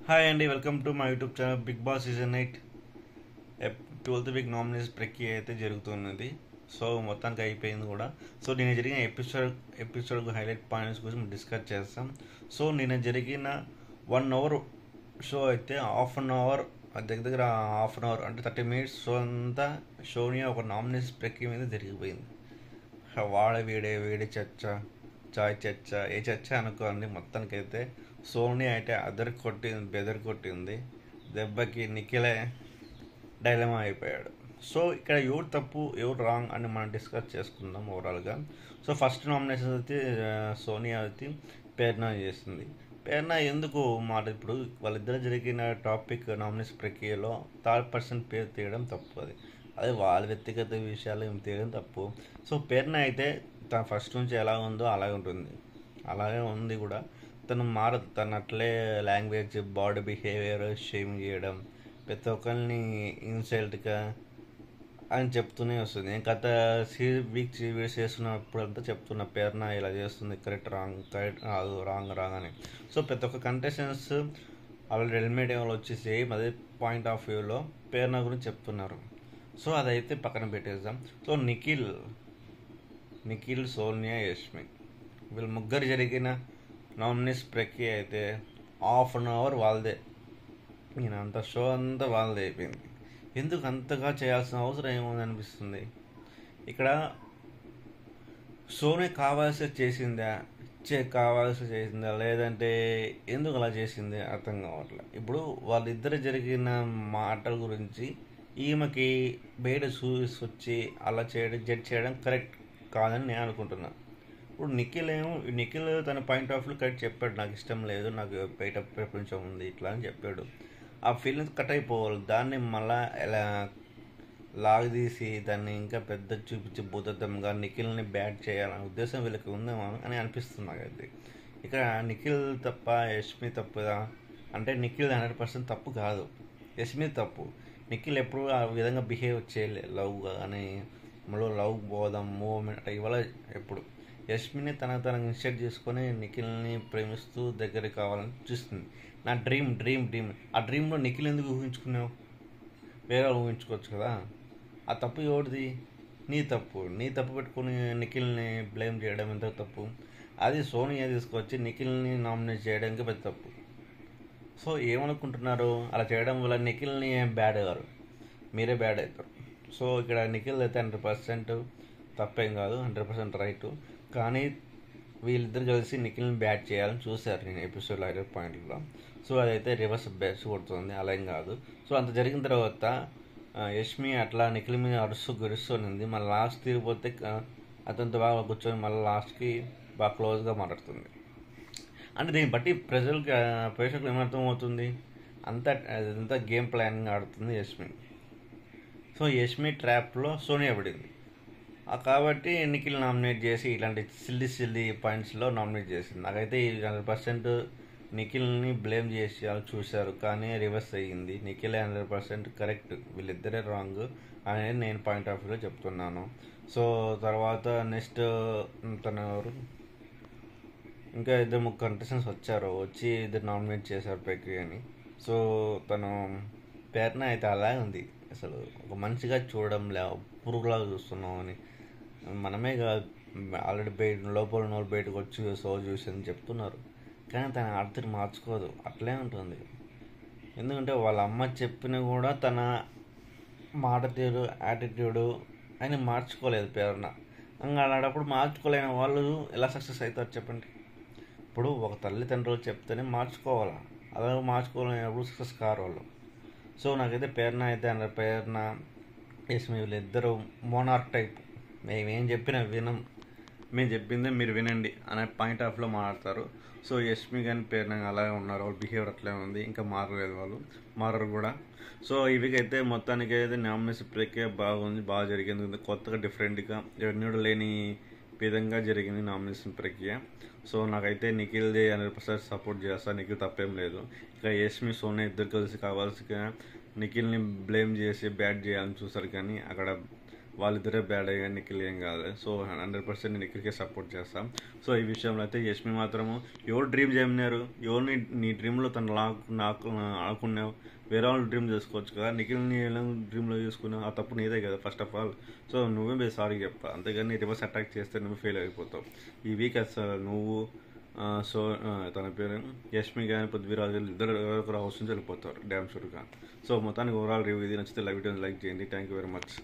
Hi అండి, welcome to my YouTube channel. Bigg Boss season 8 12th week nomination ప్రక్రియ అయితే జరుగుతున్నది. సో మొత్తానికి అయిపోయింది కూడా. సో నిన్న జరిగిన ఎపిసోడ్ హైలైట్ పాయింట్స్ గురించి డిస్కస్ చేస్తాం. సో నిన్న జరిగిన 1 అవర్ షో అయితే హాఫ్ అన్ అవర్ దగ్గర హాఫ్ అన్ అవర్ అంటే 30 minutes షో అంతా షోని ఒక నామినేషన్ ప్రక్రియ మీద జరిగిపోయింది. వీడి చర్చ, చాయ్ చర్చ, ఏ చర్చ అనుకోండి. మొత్తానికైతే సోనీ అయితే బెదర్ కొట్టింది. దెబ్బకి నిఖిలే డైలమా అయిపోయాడు. సో ఇక్కడ ఎవరు తప్పు ఎవరు రాంగ్ అని మనం డిస్కస్ చేసుకుందాం ఓవరాల్గా. సో ఫస్ట్ నామినేషన్ అయితే సోనియా అయితే ప్రేరణ చేసింది. ప్రేరణ ఎందుకు ఇప్పుడు వాళ్ళిద్దరు జరిగిన టాపిక్ నామినేషన్ ప్రక్రియలో థర్డ్ పర్సన్ పేరు తీయడం తప్పు. అది వాళ్ళ వ్యక్తిగత విషయాలు ఏం తీయడం తప్పు. సో ప్రేరణ అయితే తన ఫస్ట్ నుంచి ఎలా ఉందో అలాగే ఉంటుంది, అలాగే ఉంది కూడా. తను మారదు. తను అట్లే లాంగ్వేజ్, బాడీ బిహేవియర్, షేమ్ చేయడం, ప్రతి ఒక్కరిని ఇన్సల్ట్గా అని చెప్తూనే వస్తుంది. నేను గత వీడియోస్ చేస్తున్నప్పుడు అంతా చెప్తున్న ప్రేరణ ఇలా చేస్తుంది, కరెక్ట్ రాంగ్ అని. సో ప్రతి ఒక్క కంటెస్టెంట్స్ ఆల్రెడీ ఎలిమినేట్ వచ్చి సేమ్ అదే పాయింట్ ఆఫ్ వ్యూలో ప్రేరణ గురించి చెప్తున్నారు. సో అదైతే పక్కన పెట్టేద్దాం. సో నిఖిల్, సోనియా, యష్మి వీళ్ళు ముగ్గురు జరిగిన నామినేషన్ ప్రక్రియ అయితే హాఫ్ అన్ అవర్ వాళ్ళదే. నేను అంత షో అంతా వాళ్ళదే అయిపోయింది. ఎందుకు అంతగా చేయాల్సిన అవసరం ఏముంది అనిపిస్తుంది. ఇక్కడ సోనియా కావాల్సి చేసిందా లేదంటే ఎందుకు అలా చేసింది అర్థం కావట్లేదు. ఇప్పుడు వాళ్ళిద్దరు జరిగిన మాటల గురించి ఈమెకి బయట వచ్చి అలా జడ్జ్ చేయడం కరెక్ట్ కాదని నేను అనుకుంటున్నాను. ఇప్పుడు నిఖిల్ తన పాయింట్ ఆఫ్ వ్యూ కరెక్ట్ చెప్పాడు. నాకు ఇష్టం లేదు, నాకు బయట ప్రపంచం ఉంది ఇట్లా అని చెప్పాడు. ఆ ఫీలింగ్స్ కట్ అయిపోవాలి. దాన్ని మళ్ళా ఎలా లాగదీసి దాన్ని ఇంకా పెద్ద చూపించి భూతత్వంగా నిఖిల్ని బ్యాట్ చేయాలనే ఉద్దేశం వీళ్ళకి ఉందేమో అని అనిపిస్తుంది నాకైతే. ఇక్కడ నిఖిల్ తప్ప యష్మి తప్పుదా అంటే నిఖిల్ 100% తప్పు కాదు, యష్మి తప్పు. నిఖిల్ ఎప్పుడు ఆ విధంగా బిహేవ్ చేయలే లవ్గా అని, మళ్ళీ లవ్ బోధం మూవ్మెంట్ ఇవాళ ఎప్పుడు. యష్మిని తనకు ఇన్స్టెట్ చేసుకొని నిఖిల్ని ప్రేమిస్తూ దగ్గర కావాలని చూస్తుంది. నా డ్రీమ్. ఆ డ్రీమ్లో నిఖిల్ ఎందుకు ఊహించుకున్నావు? వేరే ఊహించుకోవచ్చు కదా. ఆ తప్పు ఎవరిది? నీ తప్పు పెట్టుకుని నిఖిల్ని బ్లేమ్ చేయడం ఎంత తప్పు. అది సోనియా తీసుకొచ్చి నిఖిల్ని నామినేట్ చేయడానికి పెద్ద తప్పు. సో ఏమనుకుంటున్నారు? అలా చేయడం వల్ల నిఖిల్ని బ్యాడ్ గారు, మీరే బ్యాడ్ అవుతారు. సో ఇక్కడ నిఖిల్ అయితే 100% తప్పేం కాదు, 100% రైట్. కానీ వీళ్ళిద్దరు కలిసి నిఖిల్ని బ్యాట్ చేయాలని చూశారు నేను ఎపిసోడ్ 5 పాయింట్లో. సో అదైతే రివర్స్ బెస్ట్ కొడుతుంది, అలా ఏం కాదు. సో అంత జరిగిన తర్వాత యష్మి అట్లా నిఖిల్ మీద గెలుస్తుంది. మళ్ళీ లాస్ట్ తిరిగిపోతే అతనితో బాగా కూర్చొని మళ్ళీ లాస్ట్కి బాగా క్లోజ్గా మాట్లాడుతుంది. అంటే దీన్ని బట్టి ప్రేక్షకులు ఏమర్థం అవుతుంది? అంతా గేమ్ ప్లానింగ్ ఆడుతుంది యష్మి. సో యష్మి ట్రాప్లో సోనియా పడింది కాబట్టి నిఖిల్ నామినేట్ చేసి ఇలాంటి సిల్లీ పాయింట్స్లో నామినేట్ చేసింది. నాకైతే 100% నిఖిల్ని బ్లేమ్ చేసి చూశారు, కానీ రివర్స్ అయ్యింది. నిఖిలే 100% కరెక్ట్, వీళ్ళిద్దరే రాంగ్ అనేది నేను పాయింట్ ఆఫ్ వ్యూలో చెప్తున్నాను. సో తర్వాత నెక్స్ట్ ఎవరు ఇంకా 2-3 కంటెస్టెంట్స్ వచ్చి ఇద్దరు నామినేట్ చేశారు ప్రక్రియని. సో తను ప్రేరణ అయితే అలాగే ఉంది. అసలు ఒక మంచిగా చూడడం పురుగులాగా చూస్తున్నాం అని మనమే ఆల్రెడీ లోపల నోరు బయటకు వచ్చి చూసి అని చెప్తున్నారు. కానీ తన ఆర్తిని మార్చుకోదు, అట్లే ఉంటుంది. ఎందుకంటే వాళ్ళ అమ్మ చెప్పిన కూడా తన మాట తీరు, యాటిట్యూడు అని మార్చుకోలేదు ప్రేరణ. ఇంకా అలాంటప్పుడు మార్చుకోలేని వాళ్ళు ఎలా సక్సెస్ అవుతారు చెప్పండి? ఇప్పుడు ఒక తల్లిదండ్రులు చెప్తేనే మార్చుకోవాలా, అలా మార్చుకోలేనప్పుడు సక్సెస్ కారు వాళ్ళు. సో నాకైతే ప్రేరణ యష్మి వీళ్ళిద్దరూ మోనార్క్ టైప్. మేమేం చెప్పినా మేము చెప్పిందే మీరు వినండి అనే పాయింట్ ఆఫ్లో మాట్లాడతారు. సో యష్మి కానీ ప్రేరణ అలాగే ఉన్నారు, వాళ్ళ బిహేవియర్ అట్లే ఉంది, ఇంకా మారలేదు, వాళ్ళు మారరు కూడా. సో ఇవికైతే మొత్తానికి అయితే నామినేషన్ ప్రక్రియ బాగుంది, బాగా జరిగింది. కొత్తగా డిఫరెంట్గా ఎన్నడూ లేని విధంగా జరిగింది నామినేషన్ ప్రక్రియ. సో నాకైతే నిఖిల్ది 100% సపోర్ట్ చేస్తాను, నిఖిల్ తప్పేం లేదు. ఇక యష్మి సోనియా ఇద్దరు కలిసి కావాల్సిన నిఖిల్ని బ్లేమ్ చేసి బ్యాట్ చేయాలని చూస్తారు, కానీ అక్కడ వాళ్ళిద్దరే బ్యాడ్ అయ్యా, నిఖిల్ ఏం కాదు. సో 100% నేను నిఖిల్కే సపోర్ట్ చేస్తాం. సో ఈ విషయంలో అయితే యష్మి మాత్రము ఎవరు డ్రీమ్ చేయమన్నారు, ఎవరిని నీ డ్రీమ్లో తను నాకు ఆడుకున్నావు, వేరే వాళ్ళు డ్రీమ్ చేసుకోవచ్చు కదా, నిఖిల్ని ఎలా డ్రీమ్లో చేసుకున్నావు, ఆ తప్పు నీదే కదా ఫస్ట్ ఆఫ్ ఆల్. సో నువ్వే బే సారీ చెప్పా, అంతేగాని రివర్స్ అటాక్ చేస్తే నువ్వు ఫెయిల్ అయిపోతావు. ఈ వీక్ అసలు నువ్వు సో తన పేరు యష్మి కానీ పృథ్వీరాజు ఇద్దరు ఒకరు హౌస్ నుంచి వెళ్ళిపోతారు డ్యామ్ షూర్గా. సో మొత్తానికి ఓవరాల్ రివ్యూ ఇది నచ్చితే లైక్ చేయండి. Thank you very much.